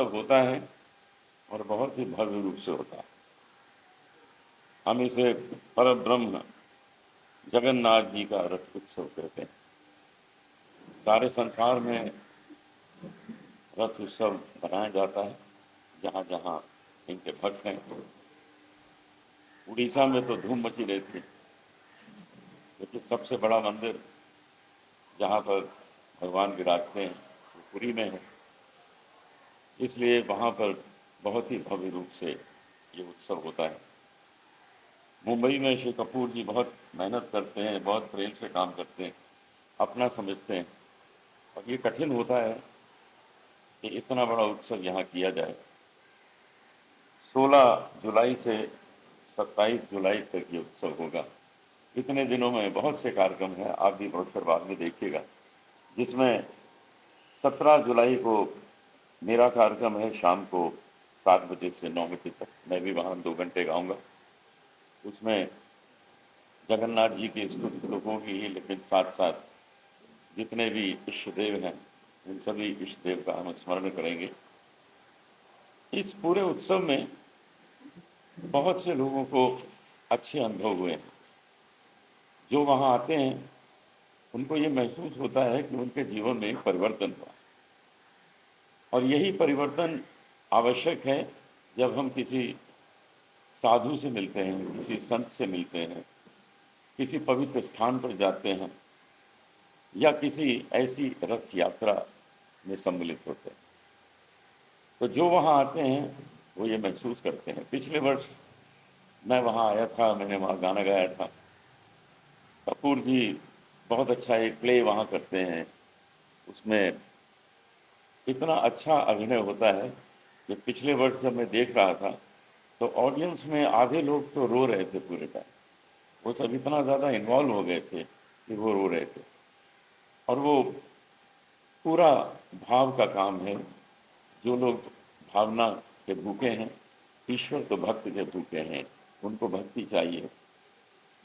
उत्सव होता है और बहुत ही भव्य रूप से होता है। हम इसे परब्रह्म जगन्नाथ जी का रथ उत्सव कहते हैं। सारे संसार में रथ उत्सव मनाया जाता है जहाँ जहाँ इनके भक्त हैं। उड़ीसा में तो धूम मची रहती है, क्योंकि सबसे बड़ा मंदिर जहाँ पर भगवान विराजते हैं वो पुरी में है, इसलिए वहाँ पर बहुत ही भव्य रूप से ये उत्सव होता है। मुंबई में श्री कपूर जी बहुत मेहनत करते हैं, बहुत प्रेम से काम करते हैं, अपना समझते हैं, और ये कठिन होता है कि इतना बड़ा उत्सव यहाँ किया जाए। 16 जुलाई से 27 जुलाई तक ये उत्सव होगा। इतने दिनों में बहुत से कार्यक्रम हैं, आप भी बहुत बाद में देखिएगा, जिसमें 17 जुलाई को मेरा कार्यक्रम है शाम को 7 बजे से 9 बजे तक। मैं भी वहाँ 2 घंटे गाऊंगा। उसमें जगन्नाथ जी की स्तुति तो होगी ही, लेकिन साथ साथ जितने भी इष्ट देव हैं इन सभी इष्ट देव का हम स्मरण करेंगे। इस पूरे उत्सव में बहुत से लोगों को अच्छे अनुभव हुए हैं। जो वहाँ आते हैं उनको ये महसूस होता है कि उनके जीवन में एक परिवर्तन हुआ, और यही परिवर्तन आवश्यक है जब हम किसी साधु से मिलते हैं, किसी संत से मिलते हैं, किसी पवित्र स्थान पर जाते हैं, या किसी ऐसी रथ यात्रा में सम्मिलित होते हैं। तो जो वहाँ आते हैं वो ये महसूस करते हैं। पिछले वर्ष मैं वहाँ आया था, मैंने वहाँ गाना गाया था। कपूर जी बहुत अच्छा एक प्ले वहाँ करते हैं, उसमें इतना अच्छा अभिनय होता है कि पिछले वर्ष जब मैं देख रहा था तो ऑडियंस में आधे लोग तो रो रहे थे पूरे टाइम। वो सब इतना ज़्यादा इन्वॉल्व हो गए थे कि वो रो रहे थे, और वो पूरा भाव का काम है। जो लोग भावना के भूखे हैं, ईश्वर तो भक्त के भूखे हैं, उनको भक्ति चाहिए।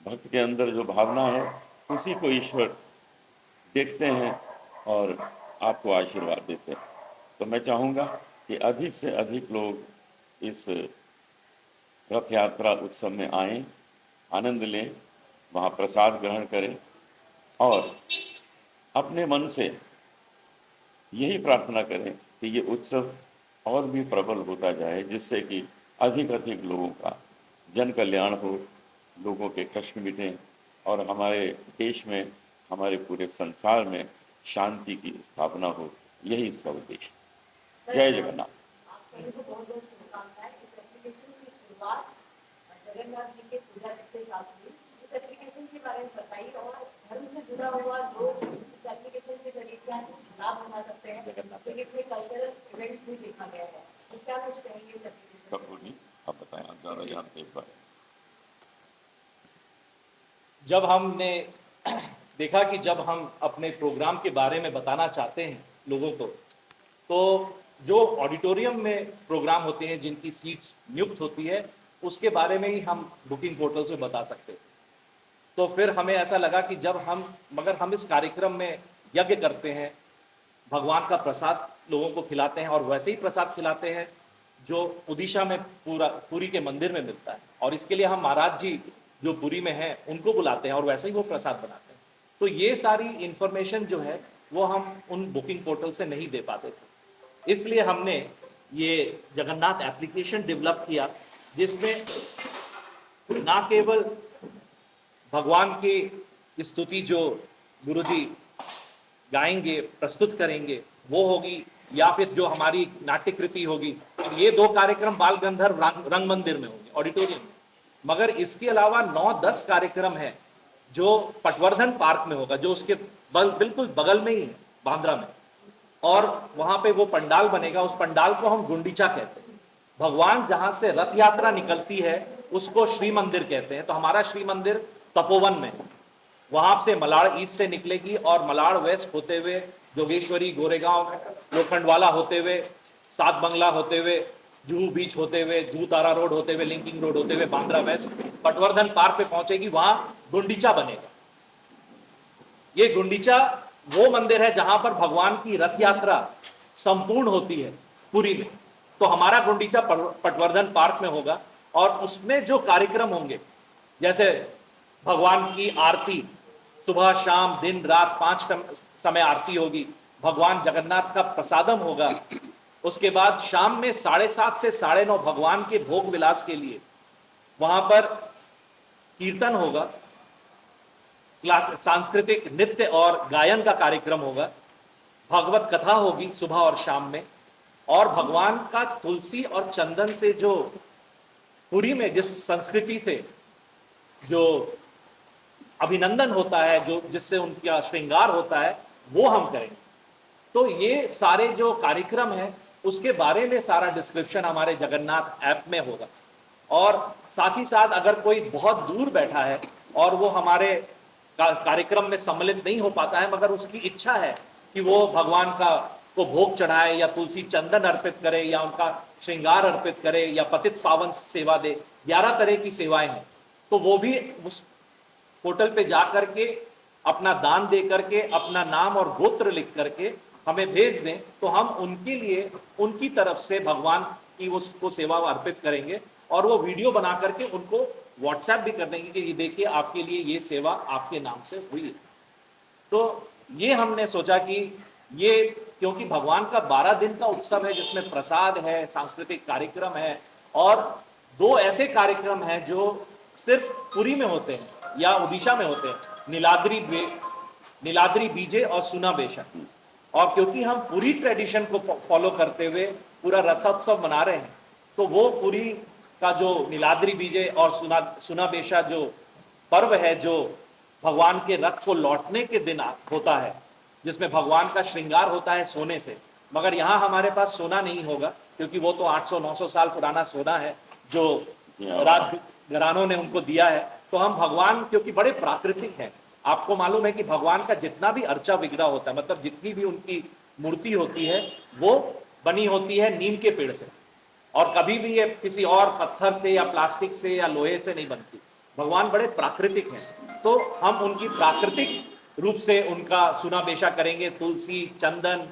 भक्त के अंदर जो भावना है उसी को ईश्वर देखते हैं और आपको आशीर्वाद देते हैं। तो मैं चाहूँगा कि अधिक से अधिक लोग इस रथ यात्रा उत्सव में आएँ, आनंद लें, वहाँ प्रसाद ग्रहण करें, और अपने मन से यही प्रार्थना करें कि ये उत्सव और भी प्रबल होता जाए, जिससे कि अधिक अधिक लोगों का जन कल्याण हो, लोगों के कष्ट मिटें, और हमारे देश में, हमारे पूरे संसार में शांति की स्थापना हो। यही इसका उद्देश्य है। जय जगन्नाथ। जगन्नाथ जी के पूजा के साथ हुई, इस एप्लीकेशन के बारे में बताइए, और धर्म से जुड़ा हुआ लोग इस एप्लीकेशन के जरिए क्या लाभ उठा सकते हैं। इसमें कल्चरल इवेंट भी देखा गया है, तो क्या कुछ कहेंगे इस एप्लीकेशन? कपूर जी आप बताएं, आप ज़्यादा जानते हैं इस बारे में। जब हमने देखा कि जब हम अपने प्रोग्राम के बारे में बताना चाहते हैं लोगों को, तो जो ऑडिटोरियम में प्रोग्राम होते हैं, जिनकी सीट्स नियुक्त होती है, उसके बारे में ही हम बुकिंग पोर्टल से बता सकते थे। तो फिर हमें ऐसा लगा कि जब मगर हम इस कार्यक्रम में यज्ञ करते हैं, भगवान का प्रसाद लोगों को खिलाते हैं, और वैसे ही प्रसाद खिलाते हैं जो उड़ीसा में पुरी के मंदिर में मिलता है, और इसके लिए हम महाराज जी जो पुरी में हैं उनको बुलाते हैं और वैसे ही वो प्रसाद बनाते हैं। तो ये सारी इंफॉर्मेशन जो है वो हम उन बुकिंग पोर्टल से नहीं दे पाते थे, इसलिए हमने ये जगन्नाथ एप्लीकेशन डेवलप किया, जिसमें ना केवल भगवान की स्तुति जो गुरुजी गाएंगे, प्रस्तुत करेंगे, वो होगी, या फिर जो हमारी नाट्यकृति होगी। ये 2 कार्यक्रम बाल गंधर्व रंग मंदिर में होंगे, ऑडिटोरियम में, मगर इसके अलावा 9-10 कार्यक्रम है जो पटवर्धन पार्क में होगा, जो उसके बिल्कुल बगल में ही है, बांद्रा में, और वहां पे वो पंडाल बनेगा। उस पंडाल को हम गुंडीचा कहते हैं। भगवान जहां से रथ यात्रा निकलती है उसको श्री मंदिर कहते हैं। तो हमारा श्री मंदिर तपोवन में, वहां से मलाड़ ईस्ट से निकलेगी और मलाड़ वेस्ट होते हुए जोगेश्वरी, गोरेगांव, लोखंडवाला होते हुए, सात बंगला होते हुए, जुहू बीच होते हुए, जुहू तारा रोड होते हुए, लिंकिंग रोड होते हुए बांद्रा वेस्ट पटवर्धन पार्क पे पहुंचेगी। वहां गुंडीचा बनेगा। ये गुंडीचा वो मंदिर है जहां पर भगवान की रथ यात्रा संपूर्ण होती है पुरी में। तो हमारा गुंडीचा पटवर्धन पार्क में होगा, और उसमें जो कार्यक्रम होंगे, जैसे भगवान की आरती सुबह शाम दिन रात 5 समय आरती होगी, भगवान जगन्नाथ का प्रसादम होगा, उसके बाद शाम में 7:30 से 9:30 भगवान के भोग विलास के लिए वहां पर कीर्तन होगा, क्लास सांस्कृतिक नृत्य और गायन का कार्यक्रम होगा, भगवत कथा होगी सुबह और शाम में, और भगवान का तुलसी और चंदन से जो पुरी में जिस संस्कृति से जो अभिनंदन होता है, जो जिससे उनका श्रृंगार होता है, वो हम करेंगे। तो ये सारे जो कार्यक्रम है उसके बारे में सारा डिस्क्रिप्शन हमारे जगन्नाथ ऐप में होगा। और साथ ही साथ अगर कोई बहुत दूर बैठा है और वो हमारे कार्यक्रम में सम्मिलित नहीं हो पाता है, मगर उसकी इच्छा है कि वो भगवान का को भोग चढ़ाए या तुलसी चंदन अर्पित करे या उनका श्रृंगार अर्पित करे या पतित पावन सेवा दे, 11 तरह की सेवाएं हैं, तो वो भी उस पोर्टल पे जा करके अपना दान दे करके अपना नाम और गोत्र लिख करके हमें भेज दें, तो हम उनके लिए उनकी तरफ से भगवान की उसको सेवा अर्पित करेंगे, और वो वीडियो बना करके उनको व्हाट्सएप भी कर देंगे कि ये देखिए आपके लिए ये सेवा आपके नाम से हुई है। तो ये हमने सोचा कि ये, क्योंकि भगवान का 12 दिन का उत्सव है जिसमें प्रसाद है, सांस्कृतिक कार्यक्रम है, और 2 ऐसे कार्यक्रम हैं जो सिर्फ पुरी में होते हैं या उड़ीसा में होते हैं, नीलाद्री बीजे और सुना बेशा। और क्योंकि हम पूरी ट्रेडिशन को फॉलो करते हुए पूरा रथोत्सव मना रहे हैं, तो वो पूरी का जो नीलाद्री बीजे और सुना बेशा जो पर्व है, जो भगवान के रथ को लौटने के दिन होता है, जिसमें भगवान का श्रृंगार होता है सोने से, मगर यहाँ हमारे पास सोना नहीं होगा, क्योंकि वो तो 800-900 साल पुराना सोना है जो राजघरानों ने उनको दिया है। तो हम भगवान, क्योंकि बड़े प्राकृतिक हैं, आपको मालूम है कि भगवान का जितना भी अर्चा विग्रह होता है, मतलब जितनी भी उनकी मूर्ति होती है, वो बनी होती है नीम के पेड़ से, और कभी भी ये किसी और पत्थर से या प्लास्टिक से या लोहे से नहीं बनती। भगवान बड़े प्राकृतिक हैं, तो हम उनकी प्राकृतिक रूप से उनका सुना बेशा करेंगे, तुलसी चंदन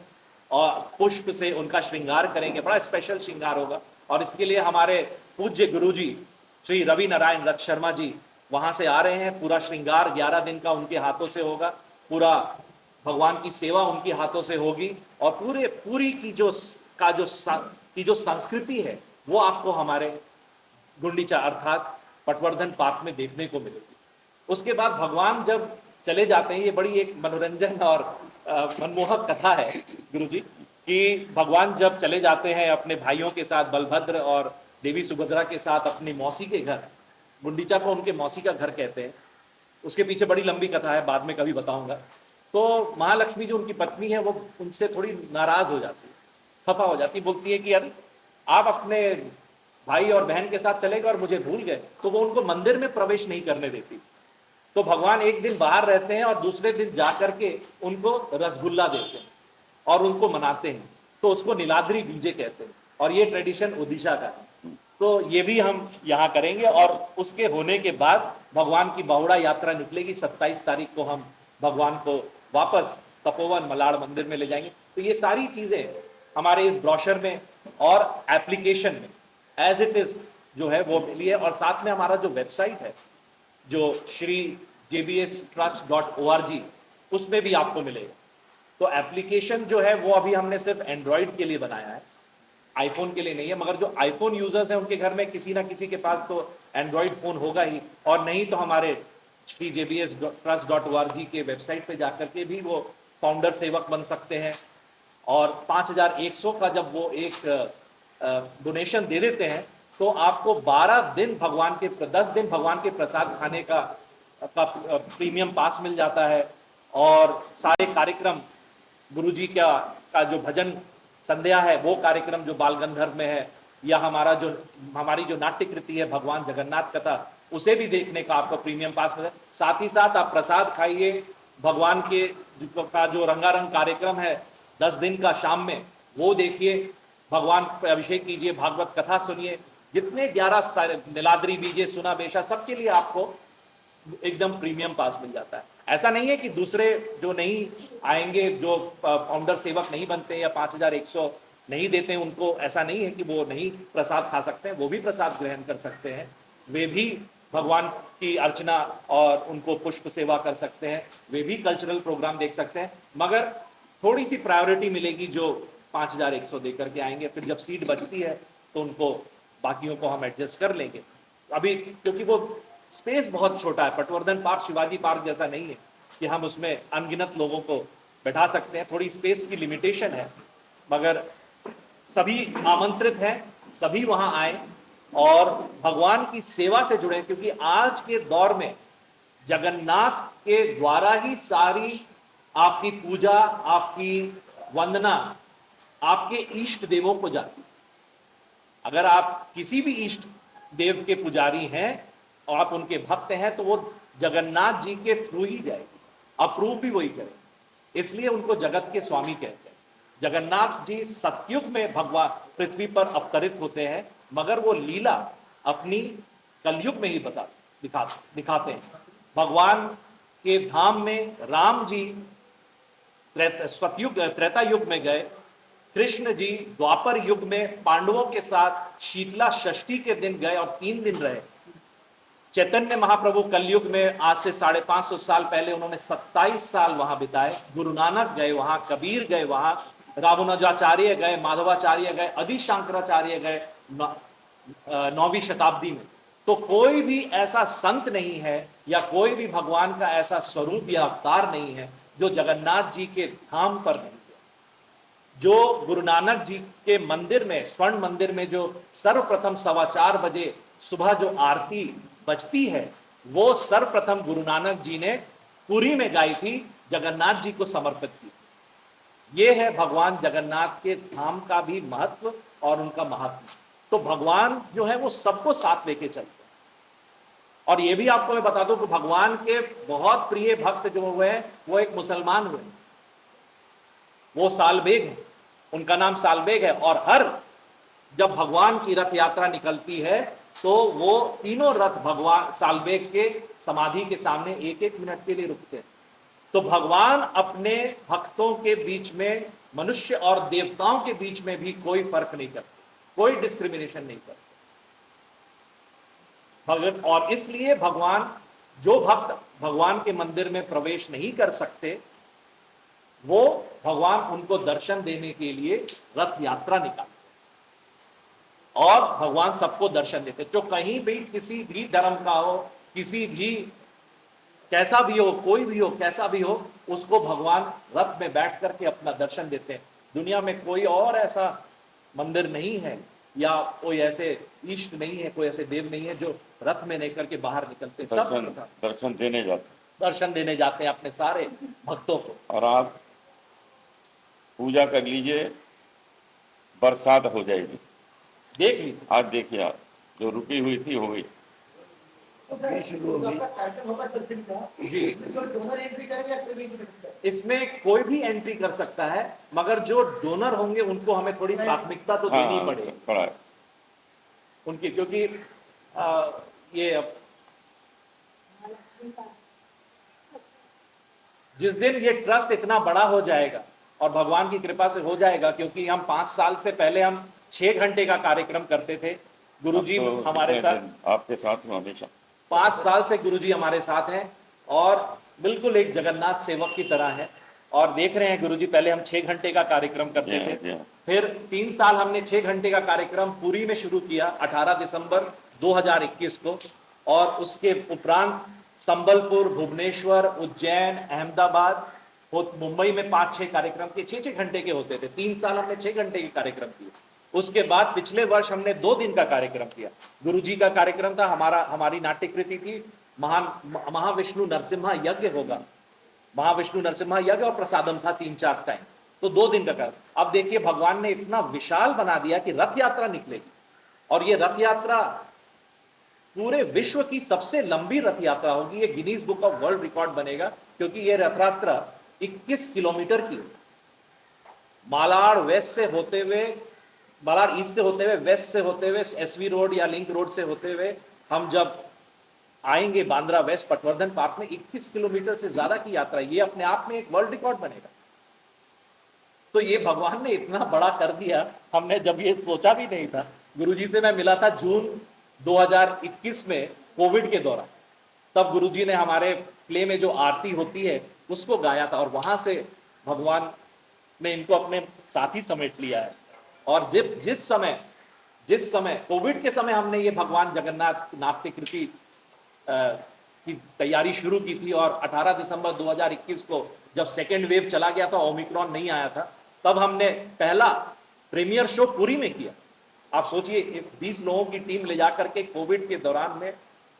और पुष्प से उनका श्रृंगार करेंगे, बड़ा स्पेशल श्रृंगार होगा। और इसके लिए हमारे पूज्य गुरुजी श्री रवि नारायण रथ शर्मा जी वहां से आ रहे हैं। पूरा श्रृंगार 11 दिन का उनके हाथों से होगा, पूरा भगवान की सेवा उनके हाथों से होगी, और पूरी की जो संस्कृति है वो आपको हमारे गुंडीचा अर्थात पटवर्धन पार्क में देखने को मिलेगी। उसके बाद भगवान जब चले जाते हैं, ये बड़ी एक मनोरंजन और मनमोहक कथा है गुरुजी, कि भगवान जब चले जाते हैं अपने भाइयों के साथ, बलभद्र और देवी सुभद्रा के साथ अपनी मौसी के घर, गुंडीचा को उनके मौसी का घर कहते हैं, उसके पीछे बड़ी लंबी कथा है, बाद में कभी बताऊंगा। तो महालक्ष्मी जो उनकी पत्नी है वो उनसे थोड़ी नाराज हो जाती है, खफा हो जाती, बोलती है कि अरे आप अपने भाई और बहन के साथ चले गए और मुझे भूल गए। तो वो उनको मंदिर में प्रवेश नहीं करने देती। तो भगवान एक दिन बाहर रहते हैं और दूसरे दिन जा करके उनको रसगुल्ला देते हैं और उनको मनाते हैं, तो उसको नीलाद्री बीजे कहते हैं, और ये ट्रेडिशन उड़ीसा का है। तो ये भी हम यहाँ करेंगे, और उसके होने के बाद भगवान की बहुड़ा यात्रा निकलेगी। 27 तारीख को हम भगवान को वापस तपोवन मलाड़ मंदिर में ले जाएंगे। तो ये सारी चीजें हमारे इस ब्रोशर में और एप्लीकेशन में एज इट इज जो है वो मिली है, और साथ में हमारा जो वेबसाइट है जो श्री jbstrust.org, उसमें भी आपको मिलेगा। तो एप्लीकेशन जो है वो अभी हमने सिर्फ एंड्रॉइड के लिए बनाया है, आईफोन के लिए नहीं है, मगर जो आईफोन यूजर्स हैं उनके घर में किसी ना किसी के पास तो एंड्रॉइड फोन होगा ही, और नहीं तो हमारे श्री jbstrust.org के वेबसाइट पे जाकर के भी वो फाउंडर सेवक बन सकते हैं। और 5100 का जब वो एक डोनेशन दे देते हैं तो आपको 12 दिन भगवान के 10 दिन भगवान के प्रसाद खाने का प्रीमियम पास मिल जाता है, और सारे कार्यक्रम गुरुजी का जो भजन संध्या है वो कार्यक्रम जो बाल गंधर्व में है, या हमारी जो नाट्य कृति है भगवान जगन्नाथ कथा, उसे भी देखने का आपको प्रीमियम पास मिले। साथ ही साथ आप प्रसाद खाइए, भगवान के का जो रंगारंग कार्यक्रम है 10 दिन का शाम में वो देखिए, भगवान पर अभिषेक कीजिए, भागवत कथा सुनिए, जितने 11 नीलाद्री बीजे सुना बेशा सबके लिए आपको एकदम प्रीमियम पास मिल जाता है। ऐसा नहीं है कि दूसरे जो नहीं आएंगे, जो फाउंडर सेवक नहीं बनते या 5100 नहीं देते हैं उनको ऐसा नहीं है कि वो नहीं प्रसाद खा सकते हैं, वो भी प्रसाद ग्रहण कर सकते हैं, वे भी भगवान की अर्चना और उनको पुष्प सेवा कर सकते हैं, वे भी कल्चरल प्रोग्राम देख सकते हैं, मगर थोड़ी सी प्रायोरिटी मिलेगी जो 5100 दे करके आएंगे, फिर जब सीट बचती है तो उनको बाकियों को हम एडजस्ट कर लेंगे। अभी क्योंकि वो स्पेस बहुत छोटा है, पटवर्धन पार्क शिवाजी पार्क जैसा नहीं है कि हम उसमें अनगिनत लोगों को बैठा सकते हैं, थोड़ी स्पेस की लिमिटेशन है, मगर सभी आमंत्रित हैं, सभी वहां आए और भगवान की सेवा से जुड़े, क्योंकि आज के दौर में जगन्नाथ के द्वारा ही सारी आपकी पूजा, आपकी वंदना आपके इष्ट देवों को जाती है। अगर आप किसी भी इष्ट देव के पुजारी हैं और आप उनके भक्त हैं तो वो जगन्नाथ जी के थ्रू ही जाएगी, अप्रूव भी वही करें, इसलिए उनको जगत के स्वामी कहते हैं। जगन्नाथ जी सतयुग में भगवान पृथ्वी पर अवतरित होते हैं, मगर वो लीला अपनी कलयुग में ही दिखाते हैं। भगवान के धाम में राम जी त्रेता युग में गए, कृष्ण जी द्वापर युग में पांडवों के साथ शीतला षष्ठी के दिन गए और 3 दिन रहे। चैतन्य महाप्रभु कलयुग में आज से 550 साल पहले उन्होंने 27 साल वहां बिताए। गुरु नानक गए वहां, कबीर गए वहां, रामानुजाचार्य गए, माधवाचार्य गए, आदि शंकराचार्य गए 9वीं शताब्दी में। तो कोई भी ऐसा संत नहीं है या कोई भी भगवान का ऐसा स्वरूप या अवतार नहीं है जो जगन्नाथ जी के धाम पर नहीं गया। जो गुरु नानक जी के मंदिर में, स्वर्ण मंदिर में जो सर्वप्रथम 4:15 बजे सुबह जो आरती बजती है, वो सर्वप्रथम गुरु नानक जी ने पुरी में गाई थी, जगन्नाथ जी को समर्पित की। ये है भगवान जगन्नाथ के धाम का भी महत्व और उनका महात्मा। तो भगवान जो है वो सबको साथ लेके चलते हैं। और ये भी आपको मैं बता दूं कि भगवान के बहुत प्रिय भक्त जो हुए हैं वो एक मुसलमान हुए, वो सालबेग है, उनका नाम सालबेग है। और हर जब भगवान की रथ यात्रा निकलती है तो वो तीनों रथ भगवान सालबेग के समाधि के सामने 1-1 मिनट के लिए रुकते हैं। तो भगवान अपने भक्तों के बीच में, मनुष्य और देवताओं के बीच में भी कोई फर्क नहीं करते, कोई डिस्क्रिमिनेशन नहीं करते भगत। और इसलिए भगवान, जो भक्त भगवान के मंदिर में प्रवेश नहीं कर सकते, वो भगवान उनको दर्शन देने के लिए रथ यात्रा निकालते और भगवान सबको दर्शन देते। जो कहीं भी किसी भी धर्म का हो, किसी भी कैसा भी हो, कोई भी हो, कैसा भी हो, उसको भगवान रथ में बैठ करके अपना दर्शन देते हैं। दुनिया में कोई और ऐसा मंदिर नहीं है या कोई ऐसे इष्ट नहीं है, कोई ऐसे देव नहीं है जो रथ में लेकर के बाहर निकलते। सब दर्शन देने जाते हैं अपने सारे भक्तों को। और आप पूजा कर लीजिए, बरसात हो जाएगी, देख लीजिए। आज देखिए, आप जो रुकी हुई थी हो गई। इसमें कोई भी एंट्री कर सकता है, मगर जो डोनर होंगे उनको हमें थोड़ी प्राथमिकता तो देनी पड़ेगी उनकी, क्योंकि ये जिस दिन ये ट्रस्ट इतना बड़ा हो जाएगा और भगवान की कृपा से हो जाएगा, क्योंकि हम 5 साल से पहले हम 6 घंटे का कार्यक्रम करते थे। गुरुजी तो हमारे साथ, आपके साथ में हमेशा 5 साल से गुरुजी हमारे साथ हैं और बिल्कुल एक जगन्नाथ सेवक की तरह है। और देख रहे हैं गुरुजी, पहले हम 6 घंटे का कार्यक्रम करते थे, फिर 3 साल हमने 6 घंटे का कार्यक्रम पुरी में शुरू किया 18 दिसंबर 2021 को, और उसके उपरांत संबलपुर, भुवनेश्वर, उज्जैन, अहमदाबाद, मुंबई में 5-6 कार्यक्रम के 6-6 घंटे के होते थे। 3 साल हमने 6 घंटे के कार्यक्रम किए। उसके बाद पिछले वर्ष हमने 2 दिन का कार्यक्रम किया। गुरुजी का कार्यक्रम था, हमारी नाट्यकृति थी महाविष्णु नरसिम्हा यज्ञ होगा, महाविष्णु नरसिम्हा यज्ञ और प्रसादम था 3-4 टाइम, तो 2 दिन का कार्यक्रम। अब देखिए भगवान ने इतना विशाल बना दिया कि रथ यात्रा निकलेगी, और ये रथ यात्रा पूरे विश्व की सबसे लंबी रथ यात्रा होगी। ये Guinness book of world record बनेगा, क्योंकि ये रथ यात्रा 21 किलोमीटर की, मालाड वेस्ट से होते हुए, मालाड ईस्ट से होते हुए, वेस्ट से होते हुए, एसवी रोड या लिंक रोड से होते हुए हम जब आएंगे बांद्रा वेस्ट पटवर्धन पार्क में, 21 किलोमीटर से ज्यादा की यात्रा, ये अपने आप में एक वर्ल्ड रिकॉर्ड बनेगा। तो ये भगवान ने इतना बड़ा कर दिया, हमने जब ये सोचा भी नहीं था। गुरुजी से मैं मिला था जून 2021 में कोविड के दौरान, तब गुरुजी ने हमारे प्ले में जो आरती होती है उसको गाया था, और वहां से भगवान ने इनको अपने साथ ही समेट लिया है। और जिस समय कोविड के समय हमने ये भगवान जगन्नाथ नाट्य कृति की तैयारी शुरू की थी, और 18 दिसंबर 2021 को जब सेकेंड वेव चला गया था, ओमिक्रॉन नहीं आया था, तब हमने पहला प्रीमियर शो पुरी में किया। आप सोचिए 20 लोगों की टीम ले जाकर के कोविड के दौरान में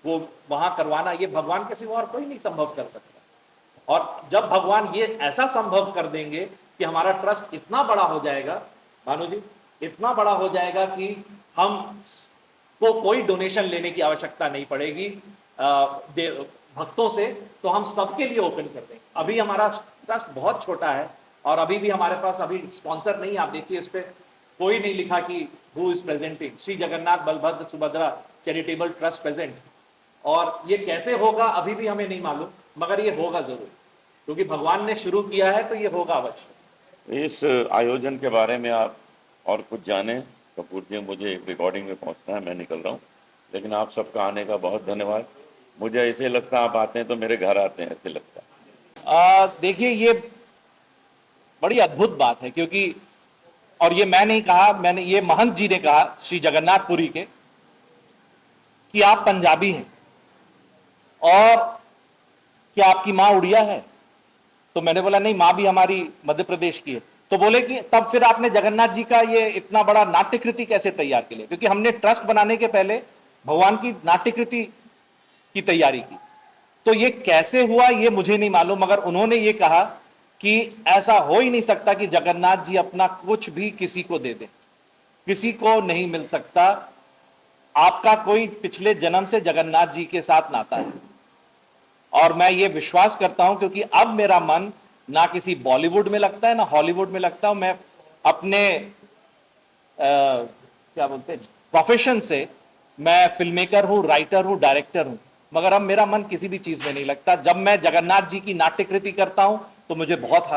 वो वहां करवाना, ये भगवान के सिवा और कोई नहीं संभव कर सकता। और जब भगवान ये ऐसा संभव कर देंगे कि हमारा ट्रस्ट इतना बड़ा हो जाएगा, भानु जी, इतना बड़ा हो जाएगा कि हम को कोई डोनेशन लेने की आवश्यकता नहीं पड़ेगी भक्तों से, तो हम सबके लिए ओपन कर देंगे। अभी हमारा ट्रस्ट बहुत छोटा है, और अभी भी हमारे पास अभी स्पॉन्सर नहीं। आप देखिए इस पे कोई नहीं लिखा कि who is presenting, Shri Jagannath Balabhadra Subhadra charitable trust presents. और ये कैसे होगा अभी भी हमें नहीं मालूम, मगर ये होगा जरूर, क्योंकि भगवान ने शुरू किया है तो ये होगा अवश्य। इस आयोजन के बारे में आप और कुछ जाने कपूर जी, मुझे एक रिकॉर्डिंग में पहुंचना है, मैं निकल रहा हूं, लेकिन आप सबका आने का बहुत धन्यवाद। मुझे ऐसे लगता है आप आते हैं तो मेरे घर आते हैं, ऐसे लगता है। देखिए ये बड़ी अद्भुत बात है, क्योंकि और ये मैं नहीं कहा, मैंने ये महंत जी ने कहा श्री जगन्नाथपुरी के, कि आप पंजाबी हैं और क्या आपकी माँ उड़िया है? तो मैंने बोला नहीं, माँ भी हमारी मध्य प्रदेश की है। तो बोले कि तब फिर आपने जगन्नाथ जी का ये इतना बड़ा नाट्यकृति कैसे तैयार के लिए? क्योंकि हमने ट्रस्ट बनाने के पहले भगवान की नाट्यकृति की तैयारी की। तो ये कैसे हुआ ये मुझे नहीं मालूम, मगर उन्होंने ये कहा कि ऐसा हो ही नहीं सकता कि जगन्नाथ जी अपना कुछ भी किसी को दे दे, किसी को नहीं मिल सकता। आपका कोई पिछले जन्म से जगन्नाथ जी के साथ नाता है, और मैं ये विश्वास करता हूं, क्योंकि अब मेरा मन ना किसी बॉलीवुड में लगता है ना हॉलीवुड में लगता हूं। मैं अपने क्या बोलते हैं प्रोफेशन से मैं फिल्म मेकर हूं, राइटर हूं, डायरेक्टर हूं, मगर अब मेरा मन किसी भी चीज में नहीं लगता। जब मैं जगन्नाथ जी की नाट्यकृति करता हूं तो मुझे बहुत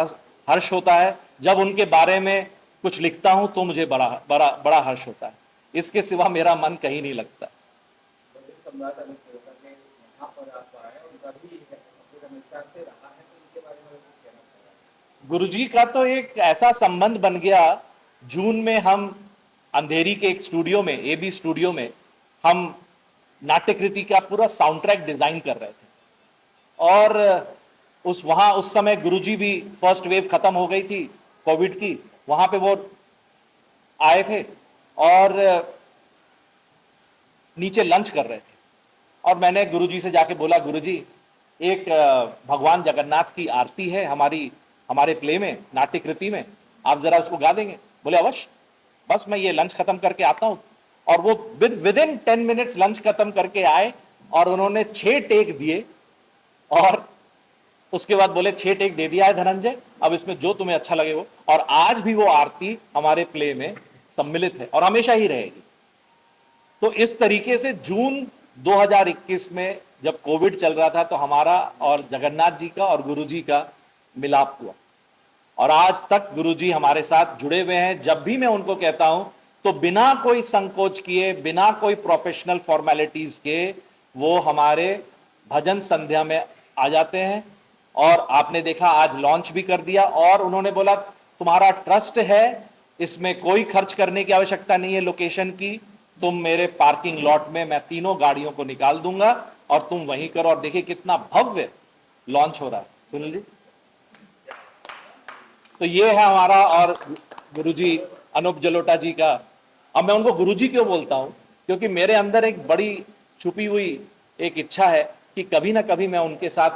हर्ष होता है, जब उनके बारे में कुछ लिखता हूं तो मुझे बड़ा बड़ा बड़ा हर्ष होता है। इसके सिवा मेरा मन कहीं नहीं लगता। गुरुजी का तो एक ऐसा संबंध बन गया, जून में हम अंधेरी के एक स्टूडियो में, एबी स्टूडियो में, हम नाट्यकृति का पूरा साउंड ट्रैक डिजाइन कर रहे थे। और उस समय गुरुजी भी फर्स्ट वेव खत्म हो गई थी कोविड की, वहां पे वो आए थे और नीचे लंच कर रहे थे। और मैंने गुरुजी से जाके बोला, गुरुजी एक भगवान जगन्नाथ की आरती है हमारे प्ले में, नाट्यकृति में, आप जरा उसको गा देंगे? बोले अवश्य, बस मैं ये लंच खत्म करके आता हूं। और वो विद इन 10 मिनट्स लंच खत्म करके आए, और उन्होंने 6 टेक दिए, और उसके बाद बोले 6 टेक दे दिया है धनंजय, अब इसमें जो तुम्हें अच्छा लगे वो। और आज भी वो आरती हमारे प्ले में सम्मिलित है और हमेशा ही रहेगी। तो इस तरीके से जून 2021 में जब कोविड चल रहा था, तो हमारा और जगन्नाथ जी का और गुरुजी का मिलाप हुआ, और आज तक गुरुजी हमारे साथ जुड़े हुए हैं। जब भी मैं उनको कहता हूं तो बिना कोई संकोच किए, बिना कोई प्रोफेशनल फॉर्मेलिटीज के, वो हमारे भजन संध्या में आ जाते हैं। और आपने देखा आज लॉन्च भी कर दिया, और उन्होंने बोला तुम्हारा ट्रस्ट है, इसमें कोई खर्च करने की आवश्यकता नहीं है लोकेशन की, तुम मेरे पार्किंग लॉट में मैं 3 गाड़ियों को निकाल दूंगा और तुम वहीं करो। और देखिए कितना भव्य लॉन्च हो रहा है सुनील जी। तो ये है हमारा और गुरुजी अनूप जलोटा जी का। अब मैं उनको गुरुजी क्यों बोलता हूं, क्योंकि मेरे अंदर एक बड़ी छुपी हुई एक इच्छा है कि कभी ना कभी मैं उनके साथ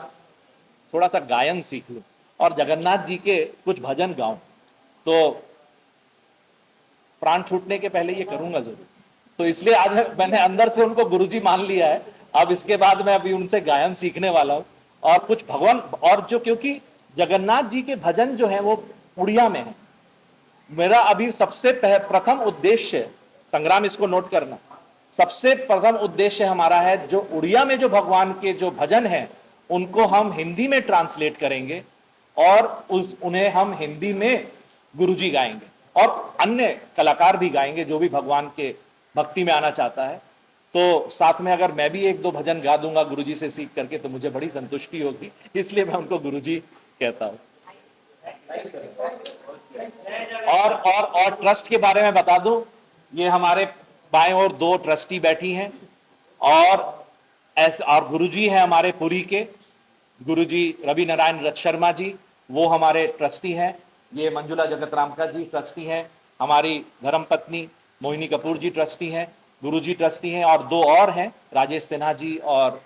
थोड़ा सा गायन सीख लूं और जगन्नाथ जी के कुछ भजन गाऊं। तो प्राण छूटने के पहले ये करूंगा जरूर। तो इसलिए आज मैंने अंदर से उनको गुरुजी मान लिया है। अब इसके बाद मैं अभी उनसे गायन सीखने वाला हूं और कुछ भगवान, और जो क्योंकि जगन्नाथ जी के भजन जो है वो उड़िया में है। मेरा अभी सबसे प्रथम उद्देश्य, संग्राम इसको नोट करना, सबसे प्रथम उद्देश्य हमारा है जो उड़िया में जो भगवान के जो भजन हैं उनको हम हिंदी में ट्रांसलेट करेंगे और उन्हें हम हिंदी में गुरुजी गाएंगे और अन्य कलाकार भी गाएंगे जो भी भगवान के भक्ति में आना चाहता है। तो साथ में अगर मैं भी एक दो भजन गा दूंगा गुरुजी से सीख करके तो मुझे बड़ी संतुष्टि होगी, इसलिए मैं उनको गुरुजी कहता हूँ। और ट्रस्ट के बारे में बता दूं, ये हमारे बाएं ओर दो ट्रस्टी बैठी हैं और गुरुजी है हमारे पुरी के गुरुजी रवि नारायण रथ शर्मा जी, वो हमारे ट्रस्टी हैं। ये मंजुला जगत का जी ट्रस्टी हैं। हमारी धर्मपत्नी मोहिनी कपूर जी ट्रस्टी हैं, गुरुजी ट्रस्टी हैं, और दो और हैं, राजेश सिन्हा जी और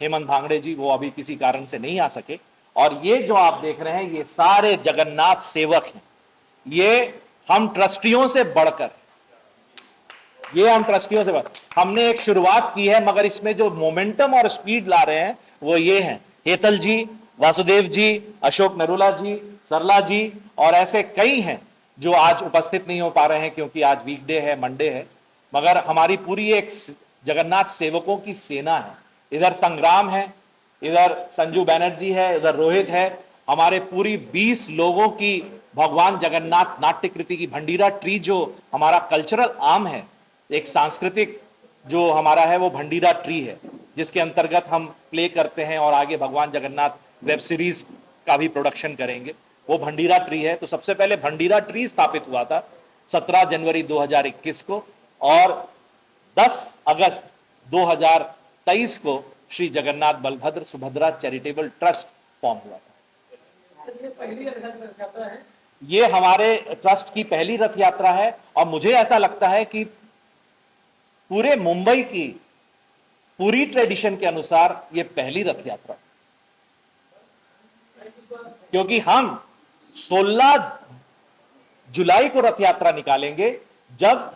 हेमंत भांगड़े जी, वो अभी किसी कारण से नहीं आ सके। और ये जो आप देख रहे हैं ये सारे जगन्नाथ सेवक हैं। ये हम ट्रस्टियों से बढ़कर, हमने एक शुरुआत की है, मगर इसमें जो मोमेंटम और स्पीड ला रहे हैं वो ये हैं हेतल जी, वासुदेव जी, अशोक नरूला जी, सरला जी, और ऐसे कई हैं जो आज उपस्थित नहीं हो पा रहे हैं क्योंकि आज वीकडे है, मंडे है। मगर हमारी पूरी एक जगन्नाथ सेवकों की सेना है। इधर संग्राम है, इधर संजू बैनर्जी है, इधर रोहित है। हमारे पूरी 20 लोगों की भगवान जगन्नाथ नाट्य कृति की भंडीरा ट्री, जो हमारा कल्चरल आर्म है, एक सांस्कृतिक जो हमारा है वो भंडीरा ट्री है, जिसके अंतर्गत हम प्ले करते हैं और आगे भगवान जगन्नाथ वेब सीरीज का भी प्रोडक्शन करेंगे, वो भंडीरा ट्री है। तो सबसे पहले भंडीरा ट्री स्थापित हुआ था 17 जनवरी 2021 को, और 10 अगस्त 2023 को Shri Jagannath Balabhadra Subhadra charitable trust form हुआ था। ये हमारे ट्रस्ट की पहली रथ यात्रा है और मुझे ऐसा लगता है कि पूरे मुंबई की पूरी ट्रेडिशन के अनुसार ये पहली रथ यात्रा, क्योंकि हम 16 जुलाई को रथ यात्रा निकालेंगे। जब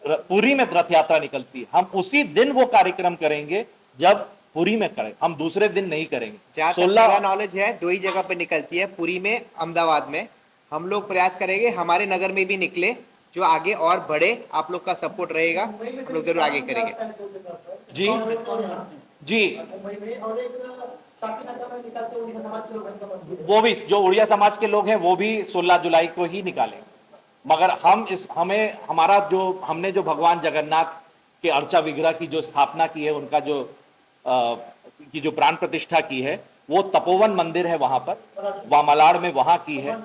पुरी में रथ यात्रा निकलती है हम उसी दिन वो कार्यक्रम करेंगे जब पुरी में करें, हम दूसरे दिन नहीं करेंगे। 16 नॉलेज है, दो ही जगह पे निकलती है, पुरी में, अहमदाबाद में। हम लोग प्रयास करेंगे हमारे नगर में भी निकले, जो आगे और बढ़े। आप लोग का सपोर्ट रहेगा, हम लोग जरूर आगे करेंगे। जी जी, वो भी जो उड़िया समाज के लोग हैं वो भी 16 जुलाई को ही निकालेंगे। मगर हमने जो भगवान जगन्नाथ के अर्चा विग्रह की जो स्थापना की है, उनका जो प्राण प्रतिष्ठा की है, वो तपोवन मंदिर है वहां पर, वामलाड़ में वहां की है।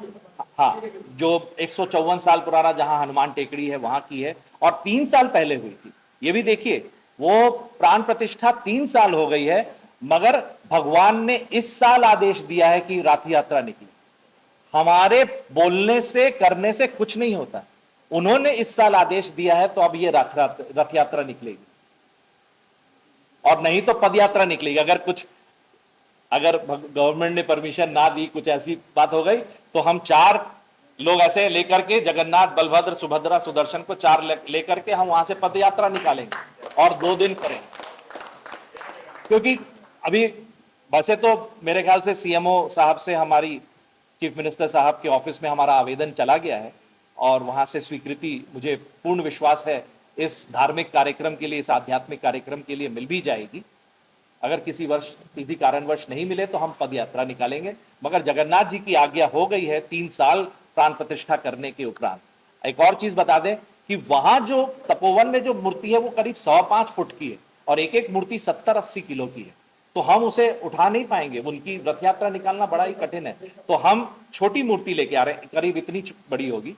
हाँ, जो 154 साल पुराना जहां हनुमान टेकड़ी है वहां की है, और 3 साल पहले हुई थी। ये भी देखिए, वो प्राण प्रतिष्ठा 3 साल हो गई है, मगर भगवान ने इस साल आदेश दिया है कि रथ यात्रा निकले। हमारे बोलने से करने से कुछ नहीं होता, उन्होंने इस साल आदेश दिया है, तो अब ये रथ यात्रा निकलेगी, और नहीं तो पद यात्रा निकलेगी। अगर गवर्नमेंट ने परमिशन ना दी, कुछ ऐसी बात हो गई, तो हम 4 लोग ऐसे लेकर के, जगन्नाथ बलभद्र सुभद्रा सुदर्शन को 4 लेकर के हम वहां से पद यात्रा निकालेंगे और 2 दिन करेंगे। क्योंकि अभी वैसे तो मेरे ख्याल से सीएमओ साहब से, हमारी चीफ मिनिस्टर साहब के ऑफिस में हमारा आवेदन चला गया है, और वहां से स्वीकृति, मुझे पूर्ण विश्वास है, इस धार्मिक कार्यक्रम के लिए, इस आध्यात्मिक कार्यक्रम के लिए मिल भी जाएगी। अगर किसी कारणवश नहीं मिले तो हम पद यात्रा निकालेंगे। मगर जगन्नाथ जी की आज्ञा हो गई है 3 साल प्राण प्रतिष्ठा करने के उपरांत। एक और चीज बता दें कि वहां जो तपोवन में जो मूर्ति है वो करीब 5.25 फुट की है, और एक एक मूर्ति 70-80 किलो की है, तो हम उसे उठा नहीं पाएंगे, उनकी रथ यात्रा निकालना बड़ा ही कठिन है। तो हम छोटी मूर्ति लेके आ रहे हैं, करीब इतनी बड़ी होगी,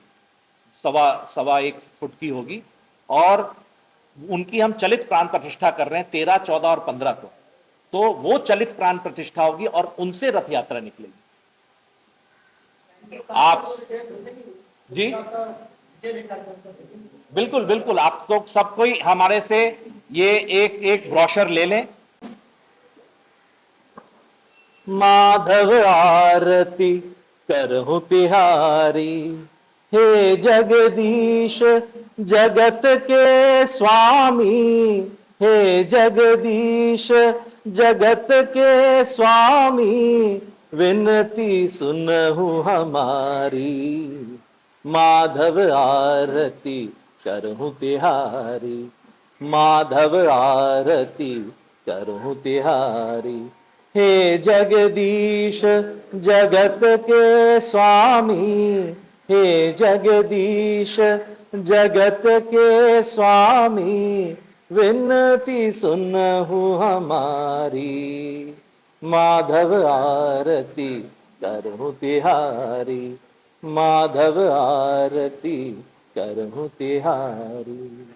1.25 फुट की होगी, और उनकी हम चलित प्राण प्रतिष्ठा कर रहे हैं 13, 14 और 15 को। तो वो चलित प्राण प्रतिष्ठा होगी और उनसे रथ यात्रा निकलेगी। आप जी बिल्कुल बिल्कुल, आप तो सब कोई हमारे से ये एक ब्रोशर ले लें। माधव आरती करहु तिहारी, हे जगदीश जगत के स्वामी, हे जगदीश जगत के स्वामी, विनती सुनहु हमारी। माधव आरती करहु तिहारी, माधव आरती करहु तिहारी, हे जगदीश जगत के स्वामी, हे जगदीश जगत के स्वामी, विनती सुनहु हमारी, माधव आरती करहु तिहारी, माधव आरती करहु तिहारी।